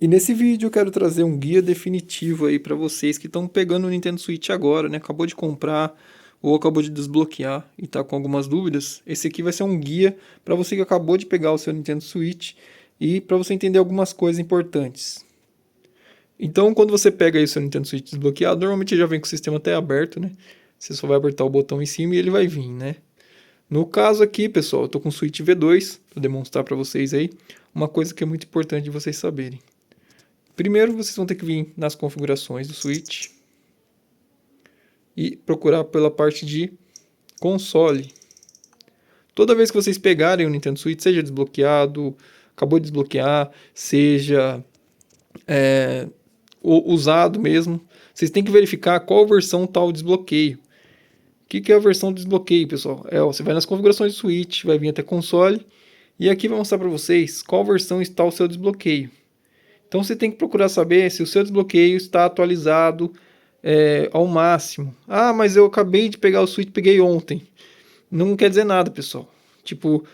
E nesse vídeo eu quero trazer um guia definitivo aí para vocês que estão pegando o Nintendo Switch agora, né? Acabou de comprar ou acabou de desbloquear e está com algumas dúvidas. Esse aqui vai ser um guia para você que acabou de pegar o seu Nintendo Switch e para você entender algumas coisas importantes. Então, quando você pega aí o seu Nintendo Switch desbloqueado, normalmente já vem com o sistema até aberto, né? Você só vai apertar o botão em cima e ele vai vir, né? No caso aqui, pessoal, eu tô com o Switch V2 para demonstrar para vocês aí uma coisa que é muito importante de vocês saberem. Primeiro, vocês vão ter que vir nas configurações do Switch e procurar pela parte de console. Toda vez que vocês pegarem o Nintendo Switch, seja desbloqueado, acabou de desbloquear, seja usado mesmo, vocês têm que verificar qual versão está o desbloqueio. O que é a versão do desbloqueio, pessoal? Você vai nas configurações do Switch, vai vir até console, e aqui vai mostrar para vocês qual versão está o seu desbloqueio. Então você tem que procurar saber se o seu desbloqueio está atualizado ao máximo. Ah, mas eu acabei de pegar o Switch, peguei ontem. Não quer dizer nada, pessoal. Tipo,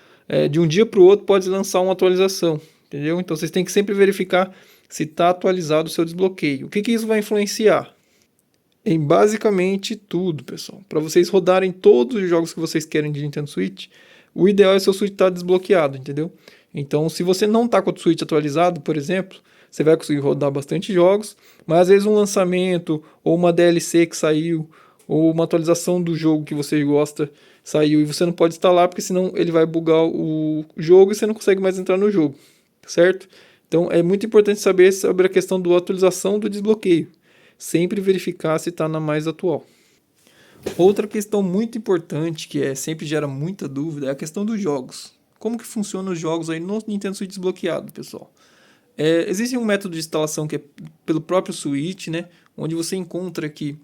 de um dia para o outro pode lançar uma atualização, entendeu? Então vocês têm que sempre verificar se está atualizado o seu desbloqueio. O que isso vai influenciar? Em basicamente tudo, pessoal. Para vocês rodarem todos os jogos que vocês querem de Nintendo Switch, o ideal é seu Switch estar desbloqueado, entendeu? Então, se você não está com o Switch atualizado, por exemplo, você vai conseguir rodar bastante jogos, mas às vezes um lançamento, ou uma DLC que saiu, ou uma atualização do jogo que você gosta saiu e você não pode instalar, porque senão ele vai bugar o jogo e você não consegue mais entrar no jogo, certo? Então, é muito importante saber sobre a questão da atualização do desbloqueio. Sempre verificar se está na mais atual. Outra questão muito importante que sempre gera muita dúvida é a questão dos jogos. Como que funcionam os jogos aí no Nintendo Switch desbloqueado, pessoal? Existe um método de instalação que é pelo próprio Switch, né? Onde você encontra aqui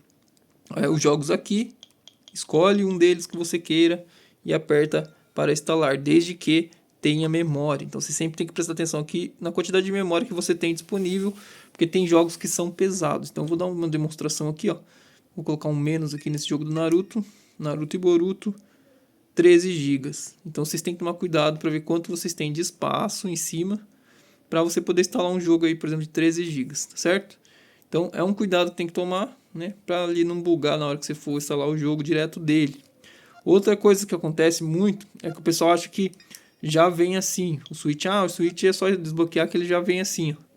os jogos aqui, escolhe um deles que você queira e aperta para instalar, desde que tenha memória. Então você sempre tem que prestar atenção aqui na quantidade de memória que você tem disponível, porque tem jogos que são pesados. Então vou dar uma demonstração aqui, ó. Vou colocar um menos aqui nesse jogo do Naruto, Naruto e Boruto, 13 gigas. Então vocês têm que tomar cuidado para ver quanto vocês têm de espaço em cima para você poder instalar um jogo aí, por exemplo, de 13 gigas, tá certo? Então é um cuidado que tem que tomar, né, para ali não bugar na hora que você for instalar o jogo direto dele. Outra coisa que acontece muito é que o pessoal acha que já vem assim. O Switch é só desbloquear que ele já vem assim, ó.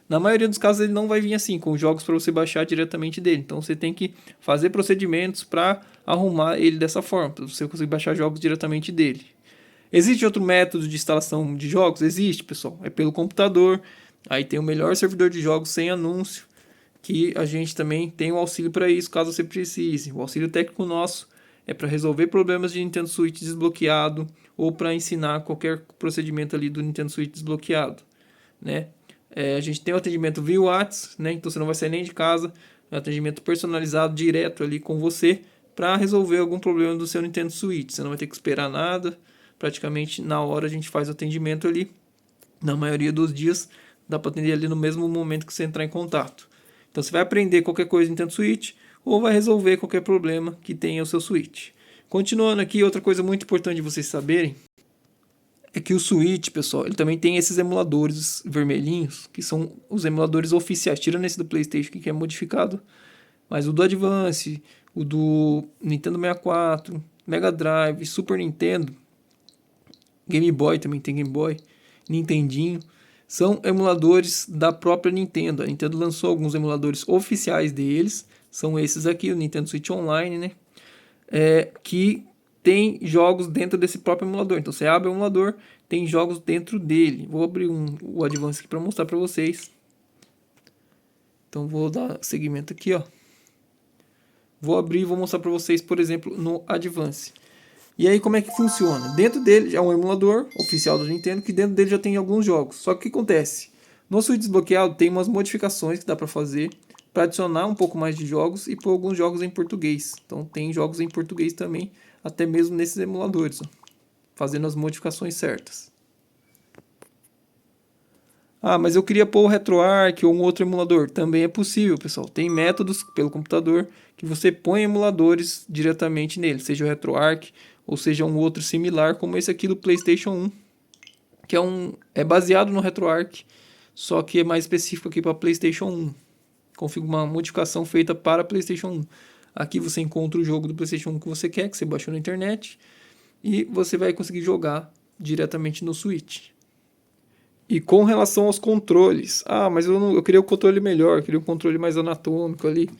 Na maioria dos casos ele não vai vir assim, com jogos para você baixar diretamente dele. Então você tem que fazer procedimentos para arrumar ele dessa forma, para você conseguir baixar jogos diretamente dele. Existe outro método de instalação de jogos? Existe, pessoal. É pelo computador. Aí tem o melhor servidor de jogos sem anúncio, que a gente também tem o auxílio para isso, caso você precise. O auxílio técnico nosso é para resolver problemas de Nintendo Switch desbloqueado ou para ensinar qualquer procedimento ali do Nintendo Switch desbloqueado, né? A gente tem o atendimento via WhatsApp, né? Então você não vai sair nem de casa, é um atendimento personalizado direto ali com você para resolver algum problema do seu Nintendo Switch. Você não vai ter que esperar nada, praticamente na hora a gente faz o atendimento ali. Na maioria dos dias dá para atender ali no mesmo momento que você entrar em contato. Então você vai aprender qualquer coisa no Nintendo Switch ou vai resolver qualquer problema que tenha o seu Switch. Continuando aqui, outra coisa muito importante de vocês saberem é que o Switch, pessoal, ele também tem esses emuladores vermelhinhos, que são os emuladores oficiais, tirando esse do PlayStation que é modificado, mas o do Advance, o do Nintendo 64, Mega Drive, Super Nintendo, Game Boy também tem Game Boy, Nintendinho, são emuladores da própria Nintendo. A Nintendo lançou alguns emuladores oficiais deles, são esses aqui, o Nintendo Switch Online, né? Que tem jogos dentro desse próprio emulador. Então você abre o emulador, tem jogos dentro dele. Vou abrir o Advance aqui para mostrar para vocês. Então vou dar seguimento aqui, ó. Vou abrir e vou mostrar para vocês, por exemplo, no Advance. E aí como é que funciona? Dentro dele é um emulador oficial da Nintendo, que dentro dele já tem alguns jogos. Só que o que acontece? No Switch desbloqueado tem umas modificações que dá para fazer para adicionar um pouco mais de jogos e pôr alguns jogos em português. Então tem jogos em português também, até mesmo nesses emuladores, ó, fazendo as modificações certas. Ah, mas eu queria pôr o RetroArch ou um outro emulador. Também é possível, pessoal. Tem métodos pelo computador que você põe emuladores diretamente nele, seja o RetroArch ou seja um outro similar, como esse aqui do PlayStation 1, que é baseado no RetroArch, só que é mais específico aqui para PlayStation 1. Uma modificação feita para PlayStation 1. Aqui você encontra o jogo do PlayStation 1 que você quer, que você baixou na internet, e você vai conseguir jogar diretamente no Switch. E com relação aos controles, mas eu queria um controle melhor, eu queria um controle mais anatômico ali.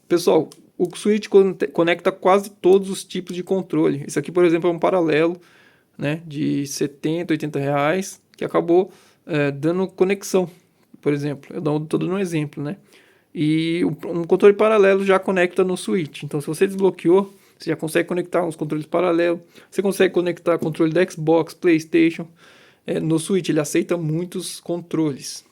Pessoal, o Switch conecta quase todos os tipos de controle. Esse aqui, por exemplo, é um paralelo, né, de 70, 80 reais, que acabou dando conexão, por exemplo. Eu estou dando um exemplo, né? E um controle paralelo já conecta no Switch. Então, se você desbloqueou, você já consegue conectar uns controles paralelos. Você consegue conectar controle da Xbox, PlayStation. No Switch ele aceita muitos controles.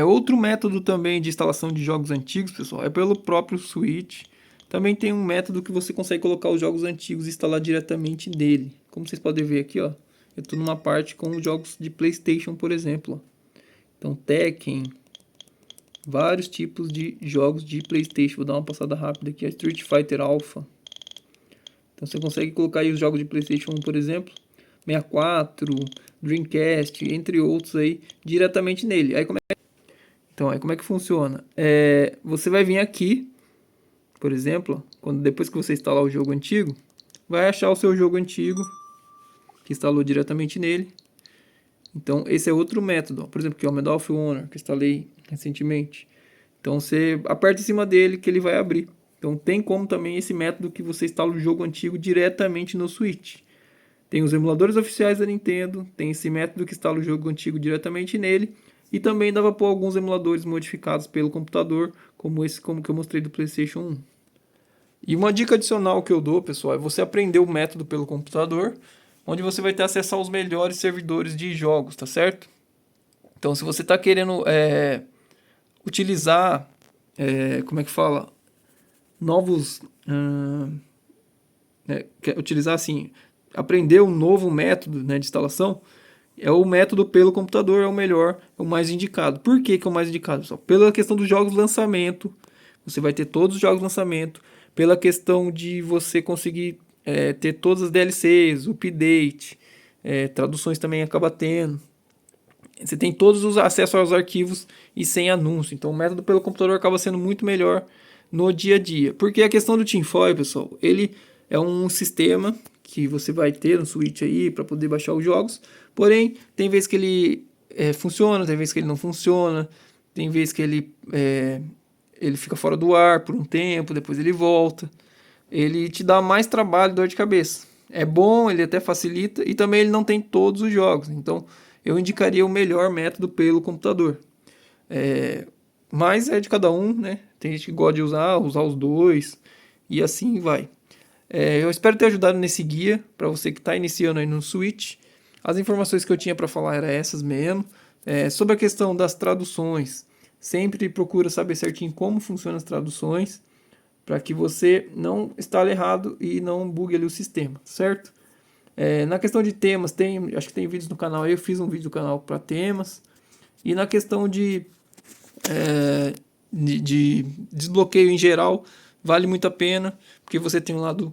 Outro método também de instalação de jogos antigos, pessoal, é pelo próprio Switch. Também tem um método que você consegue colocar os jogos antigos e instalar diretamente nele. Como vocês podem ver aqui, ó, eu estou numa parte com os jogos de PlayStation, por exemplo. Então, Tekken, vários tipos de jogos de PlayStation. Vou dar uma passada rápida aqui, Street Fighter Alpha. Então, você consegue colocar aí os jogos de PlayStation 1, por exemplo, 64, Dreamcast, entre outros aí, diretamente nele. Aí como é que funciona? Você vai vir aqui, por exemplo, depois que você instalar o jogo antigo, vai achar o seu jogo antigo, que instalou diretamente nele. Então, esse é outro método. Por exemplo, que é o Medal of Honor, que eu instalei recentemente. Então, você aperta em cima dele que ele vai abrir. Então, tem como também esse método que você instala o jogo antigo diretamente no Switch. Tem os emuladores oficiais da Nintendo, tem esse método que instala o jogo antigo diretamente nele, e também dá para pôr alguns emuladores modificados pelo computador, como esse que eu mostrei do PlayStation 1. E uma dica adicional que eu dou, pessoal, é você aprender o método pelo computador, onde você vai ter acesso aos melhores servidores de jogos, tá certo? Então, se você está querendo utilizar, como é que fala? Novos... utilizar assim... Aprender um novo método, né, de instalação, o método pelo computador é o melhor, é o mais indicado. Por que é o mais indicado, pessoal? Pela questão dos jogos de lançamento, você vai ter todos os jogos de lançamento, pela questão de você conseguir ter todas as DLCs, update, traduções também acaba tendo. Você tem todos os acessos aos arquivos e sem anúncio. Então o método pelo computador acaba sendo muito melhor no dia a dia. Porque a questão do TeamFoil, pessoal, ele é um sistema que você vai ter no Switch aí para poder baixar os jogos. Porém, tem vezes que ele funciona, tem vezes que ele não funciona, tem vezes que ele fica fora do ar por um tempo, depois ele volta. Ele te dá mais trabalho e dor de cabeça. É bom, ele até facilita, e também ele não tem todos os jogos. Então, eu indicaria o melhor método pelo computador. Mas é de cada um, né? Tem gente que gosta de usar os dois, e assim vai. Eu espero ter ajudado nesse guia para você que está iniciando aí no Switch. As informações que eu tinha para falar eram essas mesmo. Sobre a questão das traduções, sempre procura saber certinho como funcionam as traduções, para que você não instale errado e não bugue ali o sistema, certo? Na questão de temas, acho que tem vídeos no canal aí, eu fiz um vídeo no canal para temas. E na questão de desbloqueio em geral, vale muito a pena, porque você tem um lado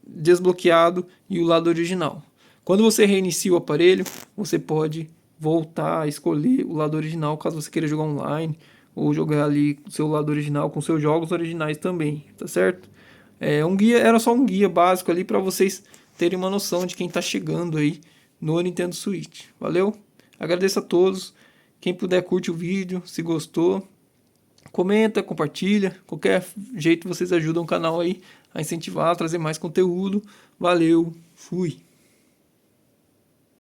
desbloqueado e o lado original. Quando você reinicia o aparelho, você pode voltar a escolher o lado original, caso você queira jogar online, ou jogar ali o seu lado original com seus jogos originais também, tá certo? Era só um guia básico ali para vocês terem uma noção de quem está chegando aí no Nintendo Switch. Valeu? Agradeço a todos. Quem puder, curte o vídeo, se gostou. Comenta, compartilha. Qualquer jeito vocês ajudam o canal aí a incentivar, a trazer mais conteúdo. Valeu, fui!